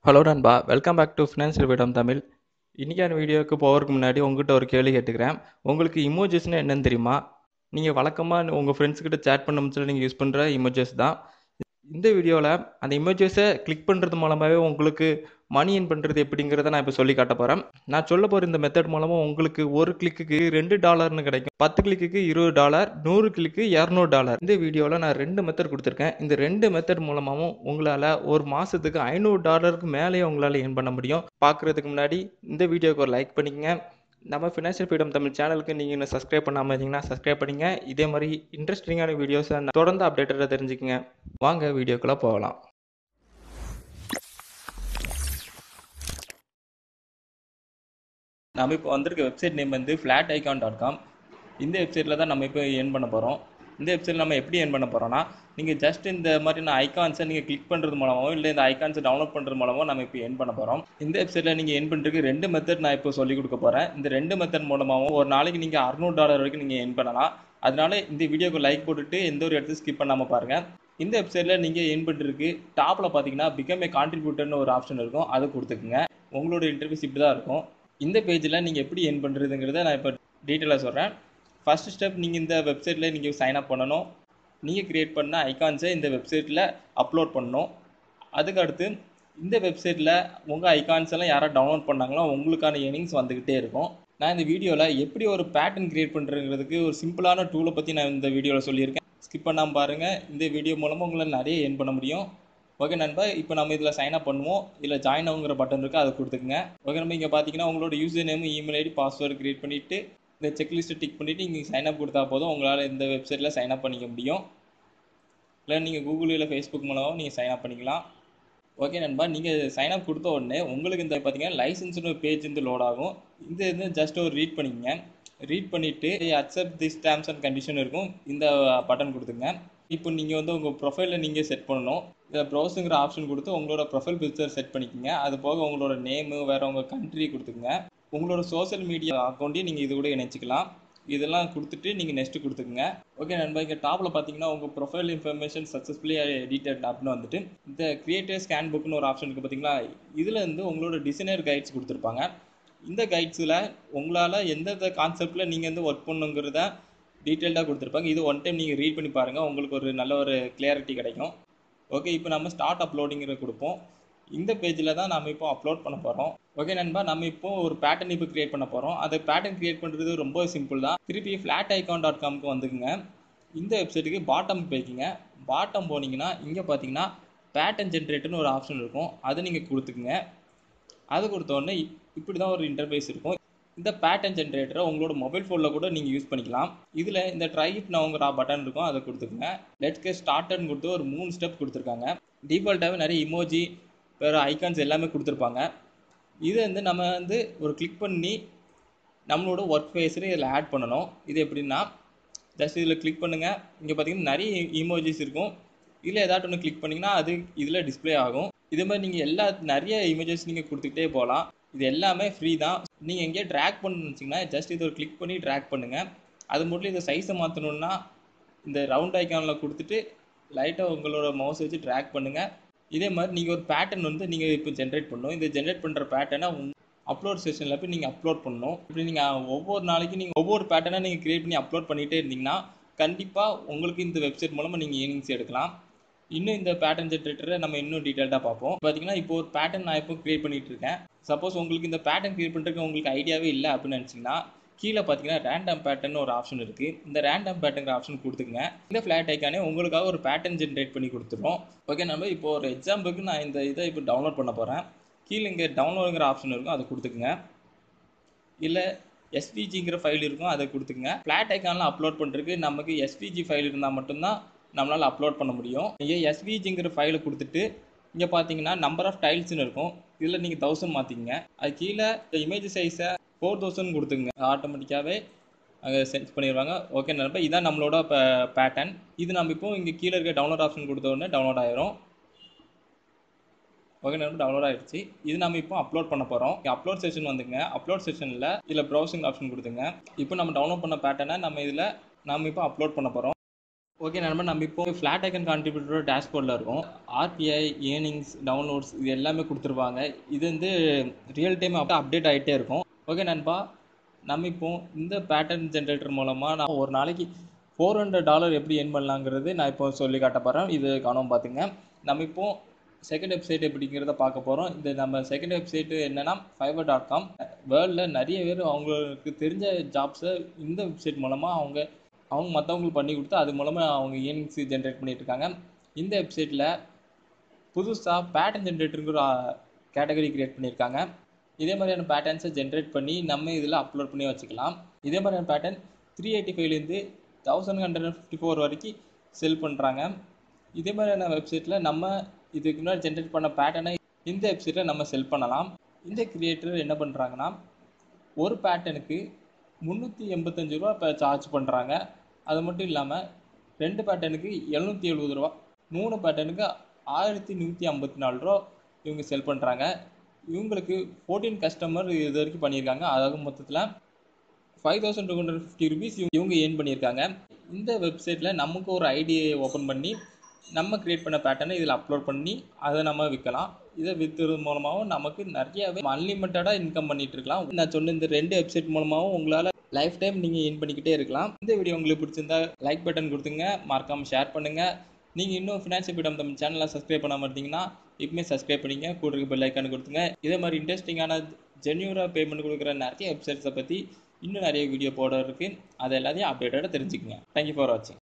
Hello நண்பா, welcome back to financial freedom Tamil. இன்றைக்கான வீடியோவுக்கு போகிறதுக்கு முன்னாடி உங்ககிட்ட ஒரு கேள்வி கேட்டுக்கிறேன். உங்களுக்கு இமோஜிஸ்னால் என்னன்னு தெரியுமா? நீங்கள் வழக்கமாக உங்கள் ஃப்ரெண்ட்ஸ்கிட்ட சேட் பண்ண முடிச்சல நீங்கள் யூஸ் பண்ணுற இமோஜஸ் தான். இந்த வீடியோவில் அந்த இமேஜஸை கிளிக் பண்ணுறது மூலமாகவே உங்களுக்கு மணி ஏர்ன் பண்ணுறது எப்படிங்கிறத நான் இப்போ சொல்லி காட்ட போகிறேன். நான் சொல்ல போகிற இந்த மெத்தட் மூலமாக உங்களுக்கு ஒரு கிளிக்கு $2 கிடைக்கும், 10 கிளிக்கு $20, 100 கிளிக்கு $200. இந்த வீடியோவில் நான் 2 மெத்தட் கொடுத்துருக்கேன். இந்த 2 மெத்தட் மூலமாகவும் உங்களால் ஒரு மாதத்துக்கு $500 மேலேயே உங்களால் ஏர்ன் பண்ண முடியும். பார்க்குறதுக்கு முன்னாடி இந்த வீடியோவுக்கு ஒரு லைக் பண்ணிக்கங்க. நம்ம ஃபினான்ஷியல் ஃப்ரீடம் தமிழ் சேனலுக்கு நீங்கள் இன்னும் சப்ஸ்கிரைப் பண்ணாமல் இருந்தீங்கன்னா சப்ஸ்கிரைப் பண்ணிங்க. இதே மாதிரி இன்ட்ரெஸ்டிங்கான வீடியோஸை தொடர்ந்து அப்டேட்டடாக தெரிஞ்சுக்கங்க. வாங்க வீடியோக்குள்ளே போகலாம். நம்ம இப்போ வந்திருக்க வெப்சைட் நேம் வந்து flaticon.com. இந்த வெப்சைட்டில் தான் நம்ம இப்போ ஏர்ன் பண்ண போகிறோம். இந்த வெப்சைட்டில் நம்ம எப்படி ஏர்ன் பண்ண போகிறோம்னா, நீங்கள் ஜஸ்ட் இந்த மாதிரி நான் ஐகான்ஸை நீங்கள் கிளிக் பண்ணுறது மூலமாகவோ இல்லை இந்த ஐகான்ஸை டவுன்லோட் பண்ணுறது மூலமாக நம்ம இப்போ ஏர்ன் பண்ண போகிறோம். இந்த வெப்சைட்டில் நீங்கள் ஏர்ன் பண்ணுறதுக்கு 2 மெத்தட் நான் இப்போ சொல்லிக் கொடுக்க போகிறேன். இந்த 2 மெத்தட் மூலமாகவும் ஒரு நாளைக்கு நீங்கள் $600 வரைக்கும் நீங்கள் ஏர்ன் பண்ணலாம். அதனால இந்த வீடியோக்கு லைக் போட்டுட்டு எந்த ஒரு இடத்தையும் ஸ்கிப் பண்ணாமல் பாருங்கள். இந்த வெப்சைட்டில் நீங்கள் ஏர்ன் பண்ணுறதுக்கு டாப்பில் பார்த்தீங்கன்னா பிகம் ஏ கான்ட்ரிபியூட்டர்னு ஒரு ஆப்ஷன் இருக்கும், அதை கொடுத்துக்குங்க. உங்களோட இன்டர்வியூஸ் இப்படி தான் இருக்கும். இந்த பேஜில் நீங்கள் எப்படி ஏர்ன் பண்ணுறதுங்கிறத நான் இப்போ டீட்டெயிலாக சொல்கிறேன். ஃபஸ்ட்டு ஸ்டெப், நீங்கள் இந்த வெப்சைட்டில் நீங்கள் சைன் அப் பண்ணணும். நீங்கள் க்ரியேட் பண்ண ஐகான்ஸை இந்த வெப்சைட்டில் அப்லோட் பண்ணணும். அதுக்கடுத்து இந்த வெப்சைட்டில் உங்கள் ஐகான்ஸ் எல்லாம் யாராவது டவுன்லோட் பண்ணாங்களோ உங்களுக்கான ஏர்னிங்ஸ் வந்துக்கிட்டே இருக்கும். நான் இந்த வீடியோவில் எப்படி ஒரு பேட்டர்ன் க்ரியேட் பண்ணுறதுங்கிறதுக்கு ஒரு சிம்பிளான டூலை பற்றி நான் இந்த வீடியோவில் சொல்லியிருக்கேன். ஸ்கிப் பண்ணாமல் பாருங்கள். இந்த வீடியோ மூலமாக உங்களால் நிறைய ஏர்ன் பண்ண முடியும். ஓகே நண்பா, இப்போ நம்ம இதில் சைன் அப் பண்ணுவோம். இதில் ஜாயின் ஆகுங்கிற பட்டன் இருக்குது, அதை கொடுத்துக்குங்க. ஓகே, நம்ம இங்கே பார்த்தீங்கன்னா உங்களோட user name, email ID, password create பண்ணிவிட்டு இந்த செக்லிஸ்ட்டை டிக் பண்ணிவிட்டு இங்கே சைன் அப் கொடுத்தா போதும். உங்களால் இந்த வெப்சைட்டில் சைன் அப் பண்ணிக்க முடியும். இல்லை நீங்கள் கூகுள் இல்லை ஃபேஸ்புக் மூலமாக நீங்கள் சைன் அப் பண்ணிக்கலாம். ஓகே நண்பா, நீங்கள் சைன் அப் கொடுத்த உடனே உங்களுக்கு இந்த பார்த்தீங்கன்னா லைசன்ஸ்னு ஒரு பேஜ் வந்து லோட் ஆகும். இந்த இது ஜஸ்ட் ஒரு ரீட் பண்ணிக்கங்க. ரீட் பண்ணிவிட்டு accept this terms and condition இருக்கும், இந்த பட்டன் கொடுத்துங்க. இப்போ நீங்கள் வந்து உங்கள் ப்ரொஃபைலில் நீங்கள் செட் பண்ணணும். இதில் ப்ரௌஸுங்கிற ஆப்ஷன் கொடுத்து உங்களோட ப்ரொஃபைல் பிக்சர் செட் பண்ணிக்கோங்க. அது போக உங்களோட நேமு, வேறு உங்கள் கண்ட்ரி கொடுத்துக்குங்க. உங்களோட சோஷியல் மீடியா அக்கௌண்ட்டையும் நீங்கள் இது கூட இணைச்சிக்கலாம். இதெல்லாம் கொடுத்துட்டு நீங்கள் நெக்ஸ்ட்டு கொடுத்துக்குங்க. ஓகே நண்பா, இங்கே டாப்பில் பார்த்தீங்கன்னா உங்கள் ப்ரொஃபைல் இன்ஃபர்மேஷன் சக்ஸஸ்ஃபுல்லி எடிட்டட் அப்படின்னு வந்துட்டு இந்த கிரியேட்டர் ஸ்கேன் புக்னு ஒரு ஆப்ஷன் இருக்குது பார்த்தீங்களா. இதில் வந்து உங்களோட டிசைனர் கைட்ஸ் கொடுத்துருப்பாங்க. இந்த கைட்ஸில் உங்களால் எந்தெந்த கான்செப்டில் நீங்கள் வந்து ஒர்க் பண்ணுங்கிறத டீட்டெயில்டாக கொடுத்துருப்பாங்க. இது ஒன் டைம் நீங்கள் ரீட் பண்ணி பாருங்கள், உங்களுக்கு ஒரு நல்ல ஒரு கிளியாரிட்டி கிடைக்கும். ஓகே, இப்போ நம்ம ஸ்டார்ட் அப்லோடிங்கிற கொடுப்போம். இந்த பேஜில் தான் நம்ம இப்போ அப்லோட் பண்ண போகிறோம். ஓகே நண்பா, நம்ம இப்போ ஒரு பேட்டர்ன் இப்போ கிரியேட் பண்ண போகிறோம். அந்த பேட்டர்ன் கிரியேட் பண்ணுறது ரொம்ப சிம்பிள் தான். திருப்பி flaticon.comக்கு வந்துக்குங்க. இந்த வெப்சைட்டுக்கு பாட்டம் போய்க்குங்க. பாட்டம் போனீங்கன்னா இங்கே பார்த்தீங்கன்னா பேட்டர்ன் ஜென்ரேட்டர்னு ஒரு ஆப்ஷன் இருக்கும், அதை நீங்கள் கொடுத்துக்குங்க. அது கொடுத்தோடனே இப்படி தான் ஒரு இன்டர்ஃபேஸ் இருக்கும். இந்த பேட்டர்ன் ஜென்ரேட்டரை உங்களோட மொபைல் ஃபோனில் கூட நீங்கள் யூஸ் பண்ணிக்கலாம். இதில் இந்த ட்ரை இட் நவுங்கிற பட்டன் இருக்கும், அதை கொடுத்துக்குங்க. லெட்ஸ் கெட் ஸ்டார்டட்னு கொடுத்து ஒரு 3 ஸ்டெப் கொடுத்துருக்காங்க. டிஃபால்ட்டாகவே நிறைய இமோஜி, வேறு ஐகான்ஸ் எல்லாமே கொடுத்துருப்பாங்க. இதை வந்து நம்ம வந்து ஒரு கிளிக் பண்ணி நம்மளோட ஒர்க் ஃபேஸில் இதில் ஆட் பண்ணணும். இது எப்படின்னா ஜஸ்ட் இதில் கிளிக் பண்ணுங்கள். இங்கே பார்த்தீங்கன்னா நிறைய இமோஜிஸ் இருக்கும். இதில் ஏதாட்டும் ஒன்று கிளிக் பண்ணிங்கன்னா அது இதில் டிஸ்பிளே ஆகும். இதே மாதிரி நீங்கள் நிறைய இமேஜஸ் நீங்கள் கொடுத்துக்கிட்டே போகலாம். இது எல்லாமே ஃப்ரீ தான். நீங்கள் எங்கேயே ட்ராக் பண்ணணும்னு வச்சிங்கன்னா ஜஸ்ட் இதை ஒரு கிளிக் பண்ணி ட்ராக் பண்ணுங்கள். அது மட்டும் இந்த சைஸை மாற்றணுன்னா இந்த ரவுண்ட் ஐக்கானில் கொடுத்துட்டு லைட்டாக உங்களோட மவுஸ் வச்சு ட்ராக் பண்ணுங்கள். இதே மாதிரி நீங்கள் ஒரு பேட்டர்ன் வந்து நீங்கள் இப்போ ஜென்ரேட் பண்ணணும். இந்த ஜென்ரேட் பண்ணுற பேட்டர்னை அப்லோட் செஷனில் போய் நீங்கள் அப்லோட் பண்ணணும். இப்படி நீங்கள் ஒவ்வொரு நாளைக்கு நீங்கள் ஒவ்வொரு பேட்டர்னாக நீங்கள் க்ரியேட் பண்ணி அப்லோட் பண்ணிகிட்டே இருந்தீங்கன்னா கண்டிப்பாக உங்களுக்கு இந்த வெப்சைட் மூலமாக நீங்கள் ஏர்னிங்ஸ் எடுக்கலாம். இன்னும் இந்த பேட்டர்ன் ஜென்ரேட்டரை நம்ம இன்னும் டீட்டெயில்டாக பார்ப்போம். பார்த்தீங்கன்னா இப்போ ஒரு பேட்டர்ன் நான் இப்போ க்ரியேட் பண்ணிகிட்டு இருக்கேன். சப்போஸ் உங்களுக்கு இந்த பேட்டர்ன் க்ரியேட் பண்ணுறதுக்கு உங்களுக்கு ஐடியாவே இல்லை அப்படின்னு நினச்சிங்கன்னா கீழே பார்த்தீங்கன்னா ரேண்டம் பேட்டர்ன் ஒரு ஆப்ஷன் இருக்குது. இந்த ரேண்டம் பேட்டர்ங்கிற ஆப்ஷன் கொடுத்துங்க. இந்த flaticon உங்களுக்காக ஒரு பேட்டர்ன் ஜென்ரேட் பண்ணி கொடுத்துரும். ஓகே, நம்ம இப்போ ஒரு எக்ஸாம்பிளுக்கு நான் இந்த இதை இப்போ டவுன்லோட் பண்ண போகிறேன். கீழே இங்கே டவுன்லோடுங்கிற ஆப்ஷன் இருக்கும், அதை கொடுத்துக்குங்க. இல்லை எஸ்விஜிங்கிற ஃபைல் இருக்கும், அதை கொடுத்துக்குங்க. flaticon அப்லோட் பண்ணுறதுக்கு நமக்கு எஸ்விஜி ஃபைல் இருந்தால் மட்டும்தான் நம்மளால் அப்லோட் பண்ண முடியும். நீங்கள் எஸ்விஜிங்கிற ஃபைலை கொடுத்துட்டு இங்கே பார்த்தீங்கன்னா நம்பர் ஆஃப் டைல்ஸ்னு இருக்கும், இதில் நீங்கள் 1000 மாற்றிக்கங்க. அது கீழே இமேஜ் சைஸை 4000 கொடுத்துங்க. ஆட்டோமேட்டிக்காகவே அங்கே சென்ஸ் பண்ணிடுவாங்க. ஓகே நண்பா, இதுதான் நம்மளோட பேட்டர்ன். இது நம்ம இப்போ இங்கே கீழே இருக்க டவுன்லோட் ஆப்ஷன் கொடுத்த உடனே டவுன்லோட் ஆயிரும். ஓகே நண்பா, டவுன்லோட் ஆகிடுச்சு. இது நம்ம இப்போ அப்லோட் பண்ண போகிறோம். அப்லோட் செஷன் வந்துங்க. அப்லோட் செஷனில் இதில் ப்ரௌசிங் ஆப்ஷன் கொடுத்துங்க. இப்போ நம்ம டவுன்லோட் பண்ண பேட்டர்னை நம்ம இப்போ அப்லோட் பண்ண போகிறோம். ஓகே நண்பா, நம்ம இப்போ ஃப்ளாட் ஐக்கன் கான்ட்ரிபியூட்டரோட டேஷ்போர்டில் இருக்கும். ஆர்பிஐ, ஏர்னிங்ஸ், டவுன்லோட்ஸ் இது எல்லாமே கொடுத்துருப்பாங்க. இது வந்து ரியல் டைம் அப்டேட் ஆகிட்டே இருக்கும். ஓகே நண்பா, நம்ம இப்போ இந்த பேட்டர்ன் ஜென்ரேட்டர் மூலமாக நான் ஒரு நாளைக்கு $400 எப்படி ஏர்ன் பண்ணலாங்கிறது நான் இப்போ சொல்லி காட்ட போகிறேன். இது கவனம் பார்த்துங்க. நம்ம இப்போ செகண்ட் வெப்சைட் எப்படிங்கிறத பார்க்க போகிறோம். இந்த நம்ம செகண்ட் வெப்சைட்டு என்னென்னா fiverr.com. வேர்ல்டில் நிறைய பேர் அவங்களுக்கு தெரிஞ்ச ஜாப்ஸை இந்த வெப்சைட் மூலமாக அவங்க மற்றவங்களுக்கு பண்ணி கொடுத்து அது மூலமாக அவங்க ஏர்னிங்ஸ் ஜென்ரேட் பண்ணிட்டு இருக்காங்க. இந்த வெப்சைட்டில் புதுசாக பேட்டர்ன் ஜென்ரேட்டருங்கிற கேட்டகரி கிரியேட் பண்ணியிருக்காங்க. இதே மாதிரியான பேட்டர்ன்ஸை ஜென்ரேட் பண்ணி நம்ம இதில் அப்லோட் பண்ணி வச்சுக்கலாம். இதே மாதிரியான பேட்டர்ன் 385லேருந்து 1154 வரைக்கும் செல் பண்ணுறாங்க. இதே மாதிரியான வெப்சைட்டில் நம்ம இதுக்கு முன்னாடி ஜென்ரேட் பண்ண பேட்டர்னை இந்த வெப்சைட்டில் நம்ம செல் பண்ணலாம். இந்த கிரியேட்டர் என்ன பண்ணுறாங்கன்னா ஒரு பேட்டர்னுக்கு $385 இப்போ சார்ஜ் பண்ணுறாங்க. அது மட்டும் இல்லாமல் 2 பேட்டர்னுக்கு $770, 3 பேட்டர்னுக்கு $1154 இவங்க செல் பண்ணுறாங்க. இவங்களுக்கு 14 கஸ்டமர் இது வரைக்கும் பண்ணியிருக்காங்க. அதாவது மொத்தத்தில் $5250 இவங்க ஏர்ன் பண்ணியிருக்காங்க. இந்த வெப்சைட்டில் நமக்கு ஒரு ஐடியை ஓப்பன் பண்ணி நம்ம கிரியேட் பண்ண பேட்டர்னை இதில் அப்லோட் பண்ணி அதை நம்ம விற்கலாம். இதை விற்கிறது மூலமாகவும் நமக்கு நிறையவே அன்லிமிட்டடாக இன்கம் பண்ணிட்டு இருக்கலாம். நான் சொன்ன இந்த 2 வெப்சைட் மூலமாகவும் உங்களால் லைஃப் டைம் நீங்கள் ஏர்ன் பண்ணிக்கிட்டே இருக்கலாம். இந்த வீடியோ உங்களுக்கு பிடிச்சிருந்தா லைக் பட்டன் கொடுத்துங்க, மறக்காமல் ஷேர் பண்ணுங்கள். நீங்கள் இன்னும் ஃபினான்ஷியல் ஃப்ரீடம் தமிழ் சேனலை சப்ஸ்கிரைப் பண்ணாமல் இருந்தீங்கன்னா இப்போமே சப்ஸ்கிரைப் பண்ணிங்க, கூட இருக்க பெல் ஐக்கான் கொடுத்துங்க. இதே மாதிரி இன்ட்ரெஸ்டிங்கான ஜென்யூராக பேமெண்ட் கொடுக்குற நிறைய வெப்சைட்ஸை பற்றி இன்னும் நிறைய வீடியோ போட இருக்குது. அதை எல்லாத்தையும் அப்டேட்டடாக தெரிஞ்சுக்கங்க. தேங்க்யூ ஃபார் வாட்சிங்.